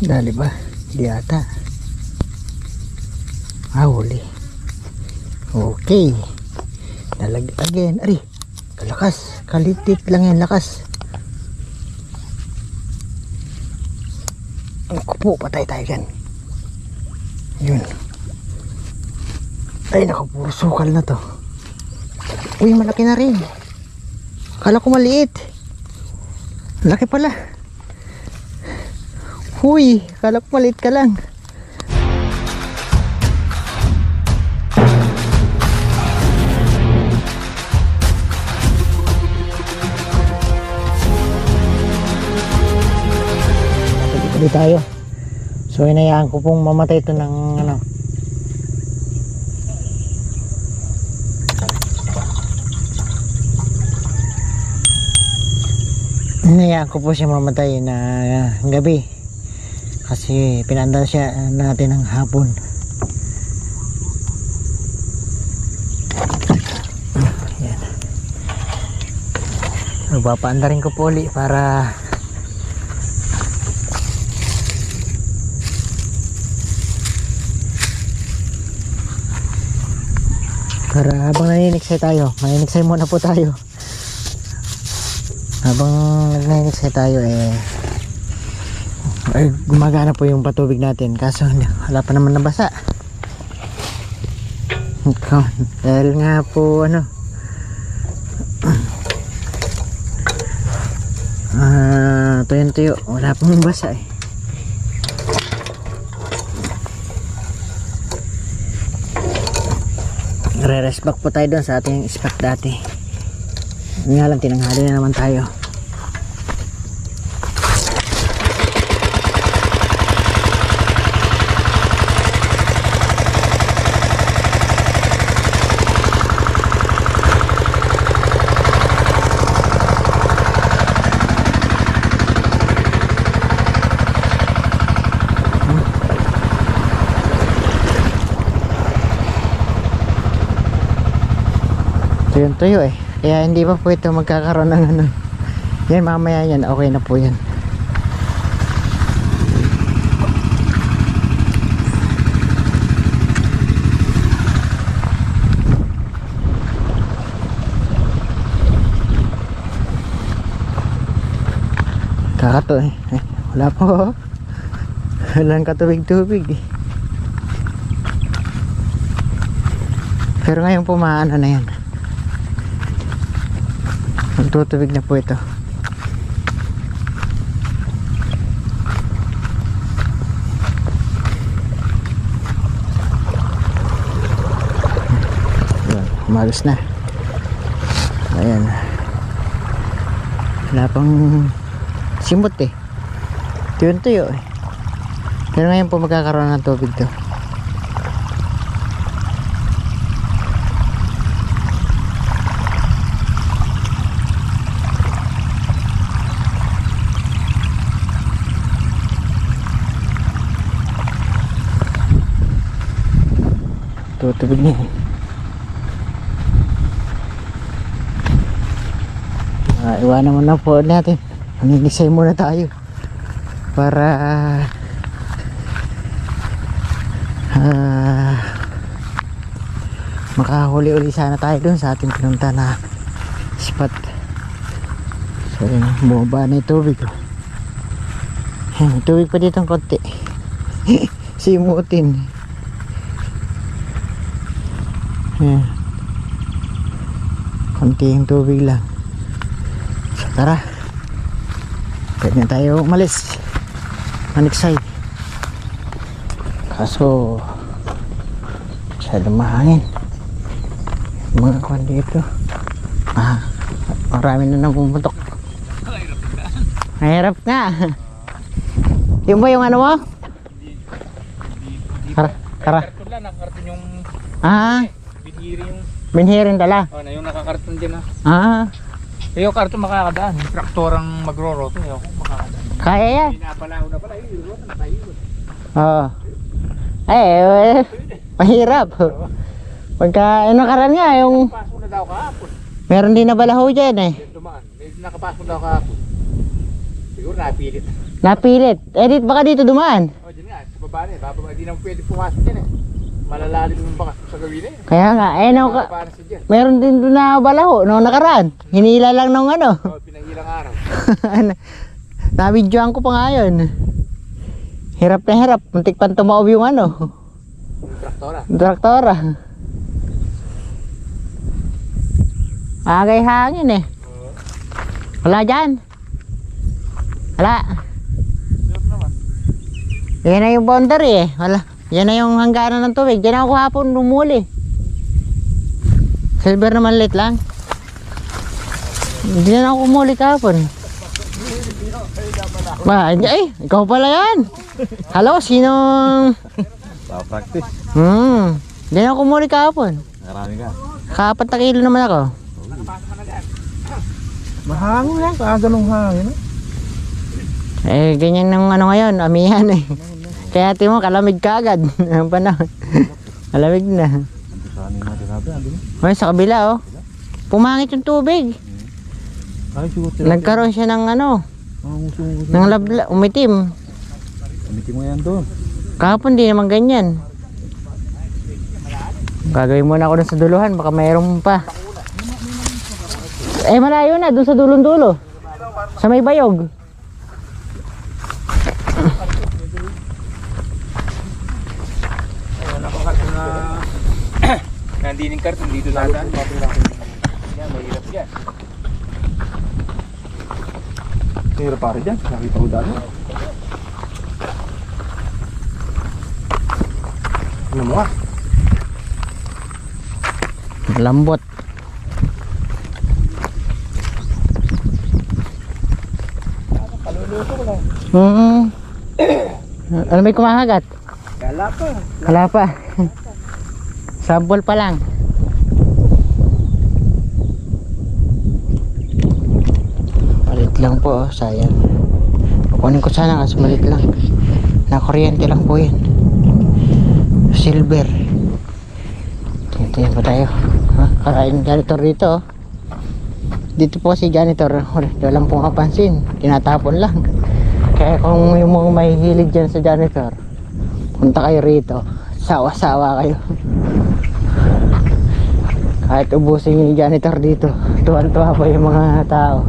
Dali ba? Di ata. Huli. Okay. Dalag again. Ari. Kalakas. Kalitit lang yan. Lakas. Ang kupo. Patay tayo dyan. Yun. Ay naku. Puro sukal na to. Uy, malaki na rin. Akala ko maliit. Laki pala. Uy, akala ko maliit ka lang. Pwede tayo. So inayaan ko pong mamatay ito ng ano. Inayaan ko po siya mamatay na gabi. Kasi pinandal siya natin ng hapon. Ayan. So, papaanda rin ko po ulit para habang naniniksay tayo, maniniksay muna po tayo. Habang naniniksay tayo ay gumagana po yung patubig natin, kaso wala pa naman nabasa. Dahil nga po ano tuyo wala pong basa Re-rest back po tayo doon sa ating spot dati. Nga lang, tinanghali na naman tayo. Tuyo kaya hindi pa po ito magkakaroon ng ano. Yan, mamaya yan, okay na po yan. Kakato wala po. Walang katubig-tubig pero ngayon po maano na yan, magtutubig na po ito. Umalis na. Ayan, wala pang simot tuyo pero ngayon po magkakaroon ng tubig to. Tubig niya iwanan muna po natin, maninisay muna tayo para makahuli-uli sana tayo dun sa ating pinunta na spot. So yun, bumaba na yung tubig tubig pa dito ng konti simutin. Konting tubig lang. So tara, pwede na tayo umalis, maniksay. Kaso masyadong mahangin mga kwan dito. Marami na nang pumutok. Mahirap nga. Yung ba yung ano mo? Karton lang, nakakarton yung binhirin dala. Na yung nakakarton din yung karton makakadaan. Yung traktorang magro-roto, yung makakadaan. Kaya yan. Pinapalaw na pala, yung nakahilot. Mahirap. Pagka nakaran nga yung nakapasok na daw kahapon. Meron din na balaho dyan dumaan. May nakapasok daw kahapon. Siguro napilit. Napilit. Edit, baka dito dumaan. O, dyan nga. Sa baba na eh. Bababa, di naman pwede pumasok dyan eh. Malalalim yung bakas sa gawin eh. Kaya nga, Bababa na siya dyan. meron din doon na balaho, no, nakaraan. Hinila lang nung ano. O, pinahilang araw. Nabidyoan ko pa nga yun. Hirap na hirap. Muntik pang tumaob yung ano. Yung traktora. Traktora. Agay hangin eh. Wala dyan. Wala. Meron naman. Yan na yung boundary eh. Wala. Yan na yung hangganan ng tubig. Yan ako hapon lumuli. Silver naman late lang. Hindi na ako kumuli kahapon. Ba, ikaw pala yan. Hello, sinong... Pa-practice. Hindi na ako kumuli kahapon. Marami ka. Kapat na kilo naman ako. Mahangin yan. Ganong hangin. Eh, ganyan ng ano ngayon, amihan eh. Kaya mo, kalamig ka agad. Ang panahon. Kalamig na. Saan yung natin sabi? Ay, sa kabila oh. Pumangit yung tubig. Ay, siguro. Nagkaroon siya ng ano, ng labla, umitim. Umitim mo yan doon. Kahapon di naman ganyan. Gagawin muna ako dun sa duluhan, baka mayroon pa. Eh, malayo na, dun sa dulong-dulo. Sa may bayog. Wala pang karton na... Nandito yung karton dito sa daan. Yan, mahirap yan. Hirap pare dyan. Nakita ko daan. Ano mo ah? Lambot. Kaluluto ko lang. Ano may kumahagat? Kala pa. Wala pa. Sabol pa lang. Malit lang po, sayang. Kunin ko sana kasi malit lang. Na-kuryente lang po yan. Silver. Tingnan pa tayo. Karain janitor dito. Dito po si janitor. Walang pong kapansin. Tinatapon lang. Kaya kung may mga mahihilig dyan sa janitor, punta kayo rito. Sawa-sawa kayo. Kahit ubusin yung janitor dito, tuwan-tuwa po yung mga tao.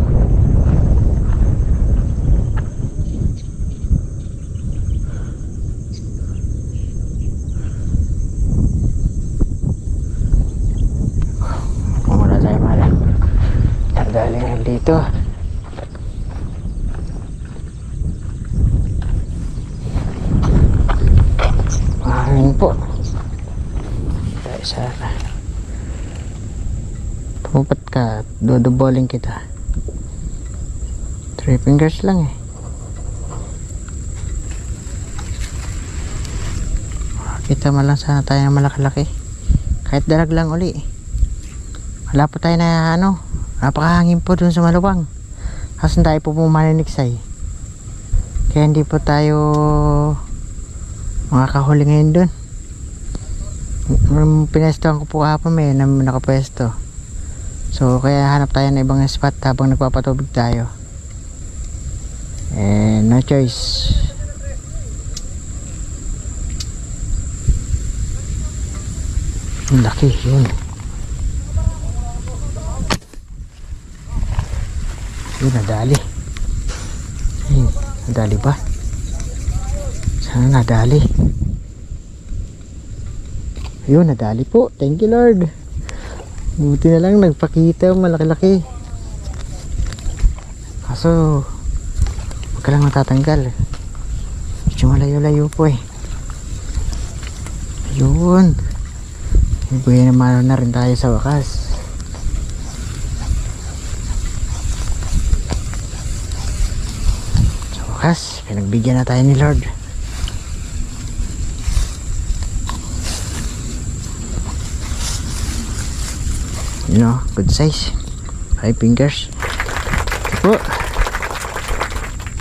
Muna tayo malang. Tanggalin dito. Ayun po. Tayo sana. Pupat ka, dodoboling kita. 3 fingers lang eh. Kita man lang sana tayo ng malaki-laki. Kahit dalag lang uli. Wala po tayo na ano, napakahangin po dun sa maluwang. Kasi tayo po pumaniniksay. Kaya hindi po tayo makakahuli ngayon dun. Pinestohan ko po kahapon, may nakapwesto. So kaya hanap tayo ng ibang spot habang nagpapatubig tayo. No choice. Ang laki yun. Yun, nadali. Ayun, nadali ba? Sana nadali. Ayun, nadali po. Thank you Lord. Buti na lang nagpakita malaki-laki. Kaso huwag ka lang matatanggal. Medyo malayo-layo po eh. Ayun. Buhay naman na rin tayo sa wakas. Sa wakas, pinagbigyan na tayo ni Lord. You know, good size. 5 fingers. Ito po.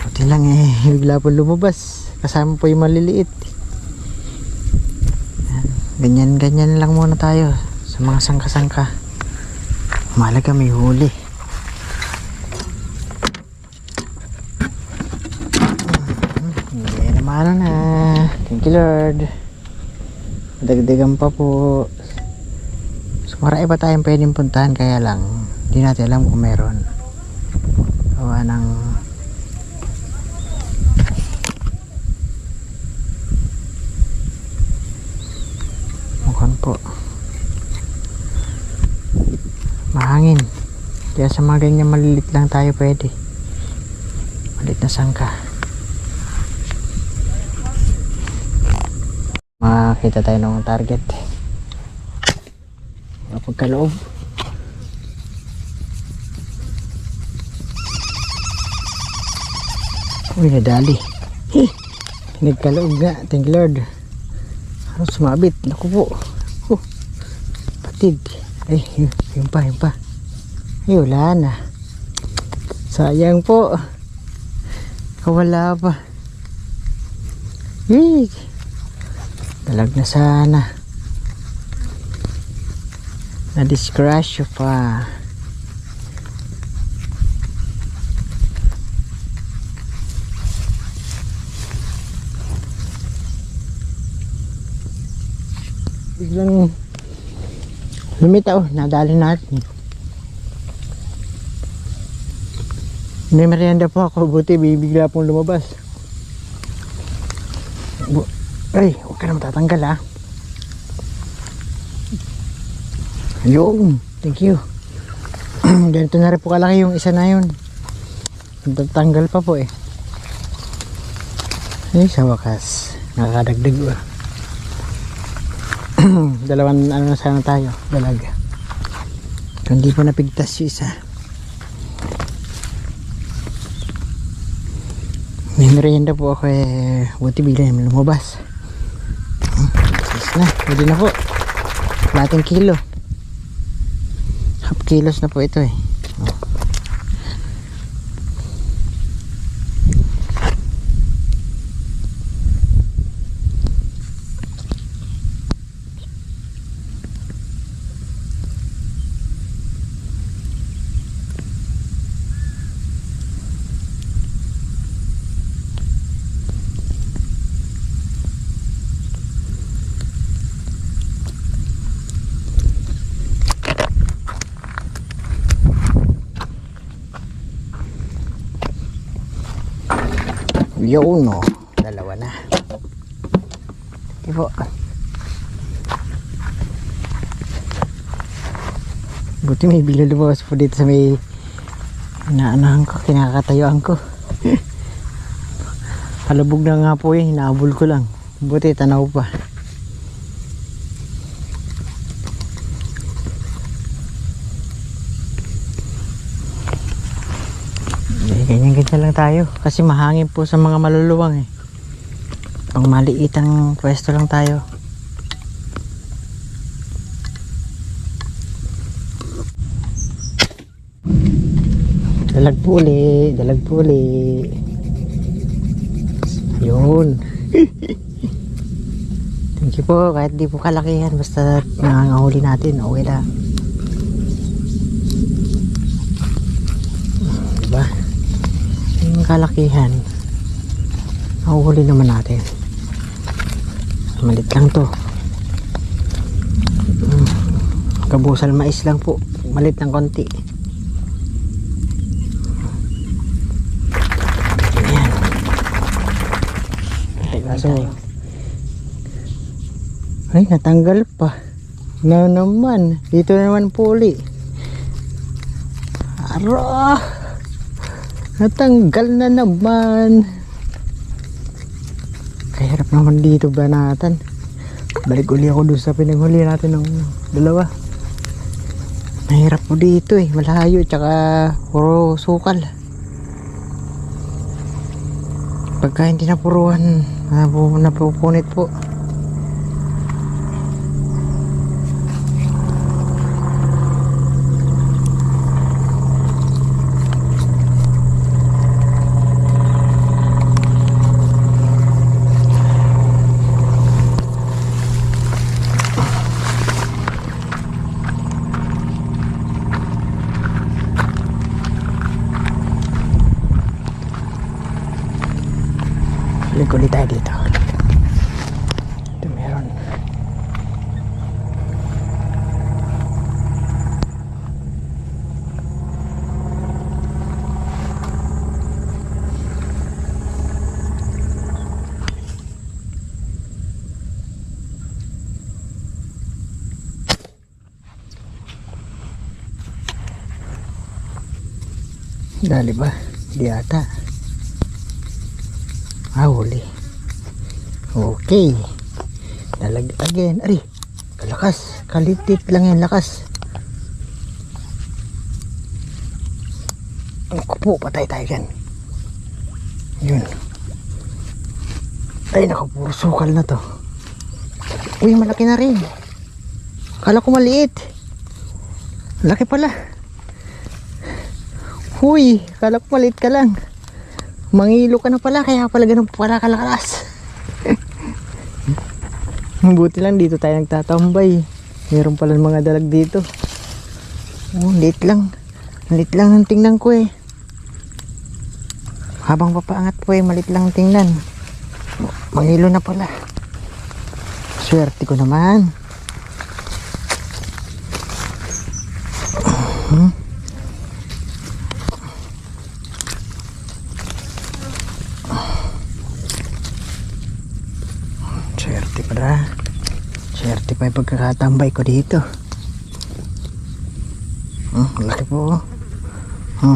Buti lang eh, bigla po lumabas. Kasama po yung maliliit. Ganyan lang muna tayo sa mga sangka-sangka. Mahalaga may huli. Paano na? Thank you Lord. Dagdagan pa po. So marami pa tayong pwedeng puntahan, kaya lang hindi natin alam kung meron. Gawa ng mukhang po mahangin, kaya sa mga ganyan malilit lang tayo pwede, maliit na sangka. Makakita tayo ng target pagkaloob. Uy, nadali. Nagkaloob nga. Thank you Lord. Ano sumabit? Naku po. Patid. Ay, yun pa. Ay, wala na. Sayang po. Wala pa. Yee. Dalag na sana. Na-discrasyo pa. Biglang lumitaw, nadali natin. May merienda po ako, buti bibigla pong lumabas. Ay, huwag ka na matatanggal ah. Yung, thank you. Ganito na rin po kalaki yung isa na yun. Tatanggal pa po eh. Ay, sa wakas nakakadagdag ba. Dalawang ano na sana tayo, dalaga. Hindi po napigtas yung isa. May merienda po ako eh, buti bigla naman lumabas. Na, pwede na po. Lating kilo. Half kilos na po ito eh. Yun o, dalawa na. Ipo. Buti may bigla lumabas po dito sa may inaanahan ko, kinakatayuan ko. Halubog na nga po eh, hinahabol ko lang. Buti tanaw pa. Ganyan lang tayo kasi mahangin po sa mga maluluwang eh. Pang maliitang pwesto lang tayo. Dalag po uli. Yun. Thank you po, kahit di po kalakihan, basta nangangahuli natin, okay lang. Diba? Yung kalakihan, nahuhuli naman natin. Malit lang to. Kabusal mais lang po, malit ng konti. Ayan. Kaso, ay natanggal pa na naman. Dito na naman puli. Aro, natanggal na naman. Kahirap naman dito banatan. Balik uli ako doon sa pinaghuli natin ng dalawa. Mahirap po dito eh, malayo, tsaka puro sukal. Pagka hindi napuruan, napupunit po. Balik ulit tayo dito. Ito meron. Dali ba? Di ata. Huli. Okay. Dalag again. Ari. Kalakas. Kalitit lang yan. Lakas. Ang kupo. Patay tayo dyan. Yun. Ay naku. Puro sukal na to. Uy malaki na rin. Kala ko maliit. Laki pala. Uy, kala ko maliit ka lang. Mangilo ka na pala, kaya pala ganun pala kalakas. Buti lang dito tayo nagtatambay. Meron pala mga dalag dito. Oh, liit lang. Liit lang ang tingnan ko eh. Habang papaangat po eh, maliit lang ang tingnan. Mangilo na pala. Swerte ko naman. Swerte pa yung pagkakatambay ko dito. Laki po.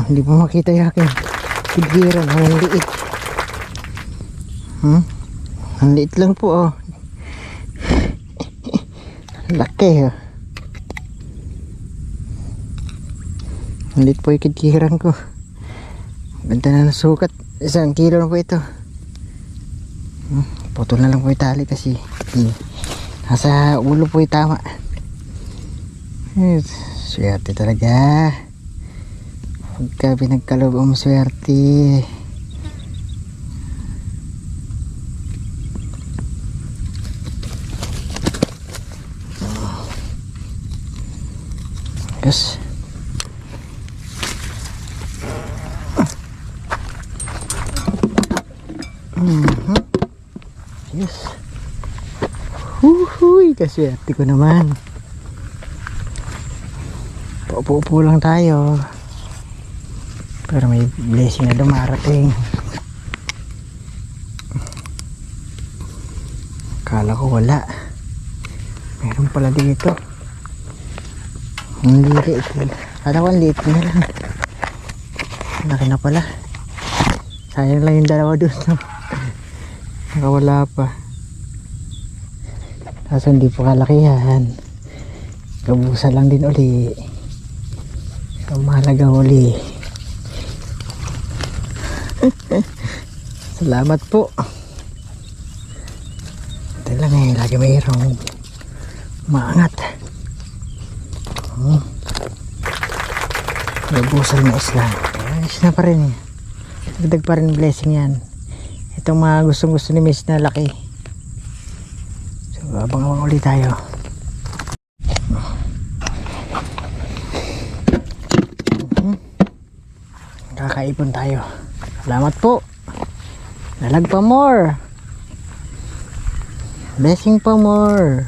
Hindi po makita yung aking tigiran. Ang liit. Ang liit lang po. Laki. Ang liit po yung tigiran ko. Ganda na nasukat. 1 kilo na po ito. Putol na lang po yung tali kasi nasa ulo po yung tama. Swerte talaga pagka pinagkaloob ang swerte. Yes. Yes. Huhuy, kaswerte ko naman. Paupo-upo lang tayo. Pero may blessing na dumarating. Kala ko wala. Meron pala dito. Ang liit. Kala ko ang liit na lang. Laki na pala. Sayang lang yung dalawa doon. Nakawala pa. Kaso hindi pa kalakihan. Gabusan lang din uli. Ang mahalaga uli. Salamat po. Ito lang eh. Lagi mayroong maangat. Gabusan na isla. Ayos na pa rin eh. Dagdag pa rin blessing yan. Itong mga gustong-gusto ni Miss na laki. So abang-abang ulit tayo. Kakaipon tayo. Salamat po. Dalag pa more. Blessing pa more.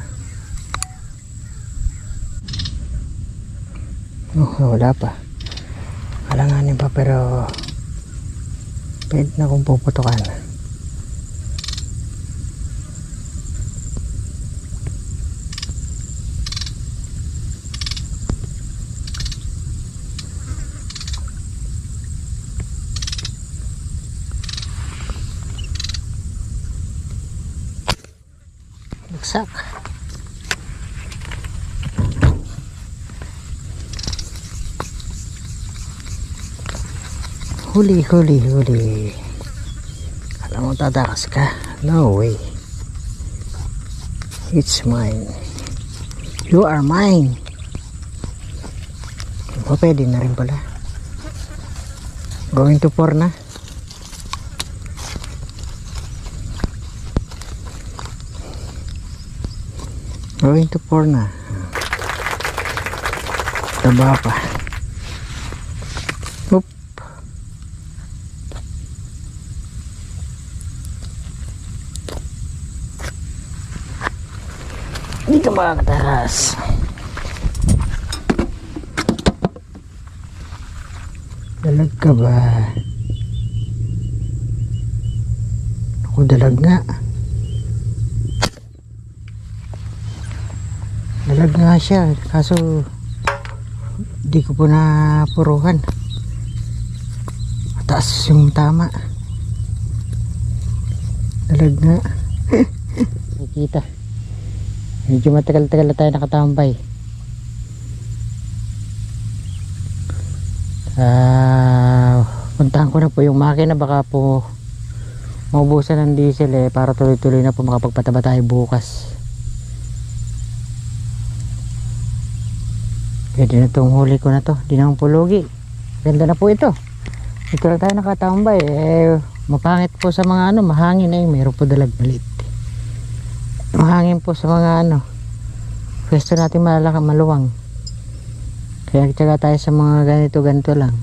Wala pa. Kalanganin pa pero pwede na kung puputukan. Bagsak. Huli. Alam mo tatakas ka? No way. It's mine. You are mine. Pwede na rin pala. Going to 4 na. Going to 4 na. Taba pa. Oop. Magtaras. Dalag ka ba? Ako dalag nga. Dalag nga siya. Kaso di ko po napuruhan. Mataas yung tama. Dalag nga. Nakikita. Medyo matagal-tagal na tayo nakatambay. Puntahan ko na po yung makina, baka po maubusan ng diesel para tuloy-tuloy na po makapagpataba tayo bukas. Pwede na itong huli ko na to, di na pulugi. Ganda na po ito. Ito lang tayo nakatambay. Mapangit po sa mga mahangin mayroon po dalag malit. Mahangin po sa mga pwesto natin maluwang. Kaya tsaga tayo sa mga ganito lang.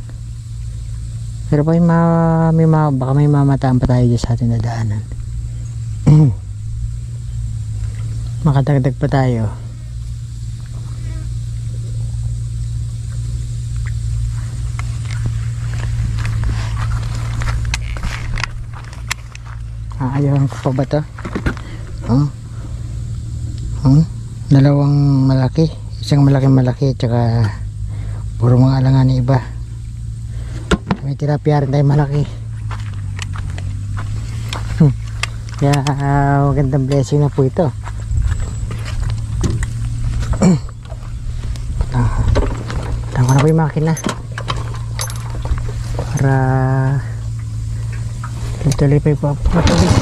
Pero pa baka may mamataan pa tayo dyan sa ating nadaanan. Makadagdag pa tayo. Ayawan ko pa ba to? Dalawang malaki, isang malaki at saka puro mga alangan na iba. May tilapia rin tayo malaki. Kaya magandang blessing na po ito. Tama na po yung makina para tuloy pa yung patubig.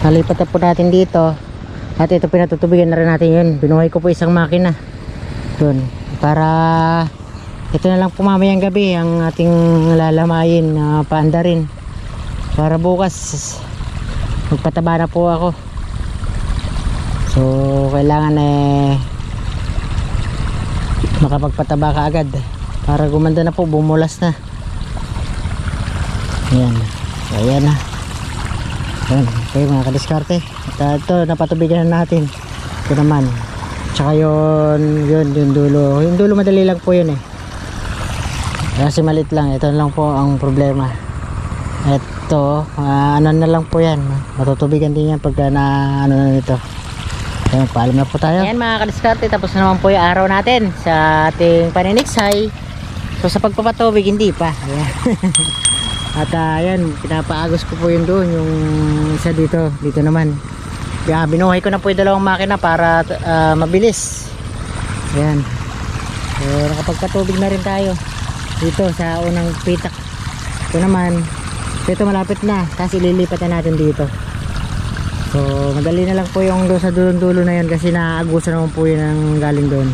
Nalipat na po natin dito at ito pinatutubigan na rin natin yun. Binuhay ko po isang makina doon para ito na lang po mamayang gabi ang ating lalamayin na paanda rin para bukas magpataba na po ako. So kailangan makapagpataba ka agad para gumanda na po, bumulas na. Ayan, ayan na. Ayan, okay mga kadiskarte. At ito napatubigan na natin. Ito naman, tsaka yung dulo. Yung dulo madali lang po yun kasi malit lang. Ito lang po ang problema. Ito ano na lang po yan, matutubigan din yan pagka na na nito. Ayan, paalam na po tayo. Ayan mga kadiskarte, tapos na naman po yung araw natin sa ating paniniksay. So sa pagpapatubig hindi pa. Ayan. At ayan, pinapaagos ko po yun doon, yung isa dito naman. Kaya binuhay ko na po yung dalawang makina para mabilis. Ayan. So nakapagpatubig na rin tayo dito sa unang pitak. Ito naman, ito malapit na kasi ililipat na natin dito. So madali na lang po yung doon sa dulo na yun kasi naagusan naman po yun ang galing doon.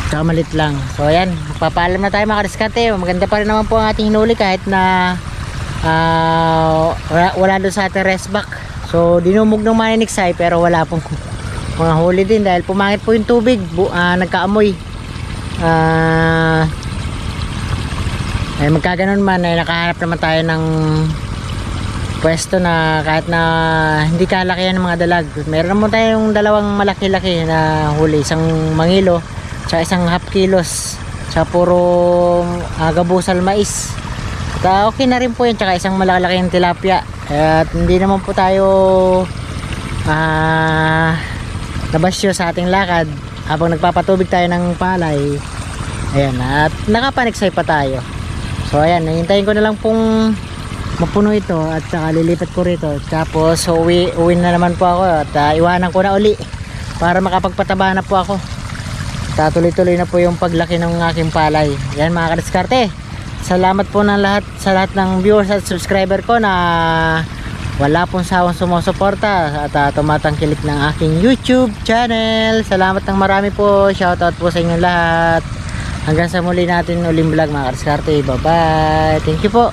Tsaka malit lang. So ayan, magpapaalam na tayo mga kadiskarte. Maganda pa rin naman po ang ating hinuli kahit na wala doon sa ating rest back. So dinumog ng maniniksay pero wala pong mga huli din dahil pumangit po yung tubig, nagkaamoy. Magkaganon man nakahanap naman tayo ng pwesto na kahit na hindi kalakihan ng mga dalag. Meron naman tayong dalawang malaki-laki na huli, isang mangilo tsaka isang half kilos tsaka puro gabusal mais. At okay na rin po yun, tsaka isang malaki-laking tilapia. At hindi naman po tayo nabasyo sa ating lakad habang nagpapatubig tayo ng palay. Ayan, at nakapaniksay pa tayo. So ayan, hintayin ko na lang pong mapuno ito at saka lilipat ko rito. Tapos uwi na naman po ako at iwanan ko na uli para makapagpataba na po ako. Tuloy-tuloy na po yung paglaki ng aking palay. Yan mga kadiskarte, salamat po sa lahat ng viewers at subscriber ko na wala pong sawang sumusuporta at tumatangkilik ng aking YouTube channel. Salamat ng marami po, shoutout po sa inyo lahat. Hanggang sa muli natin uling vlog mga kadiskarte. Bye bye, thank you po.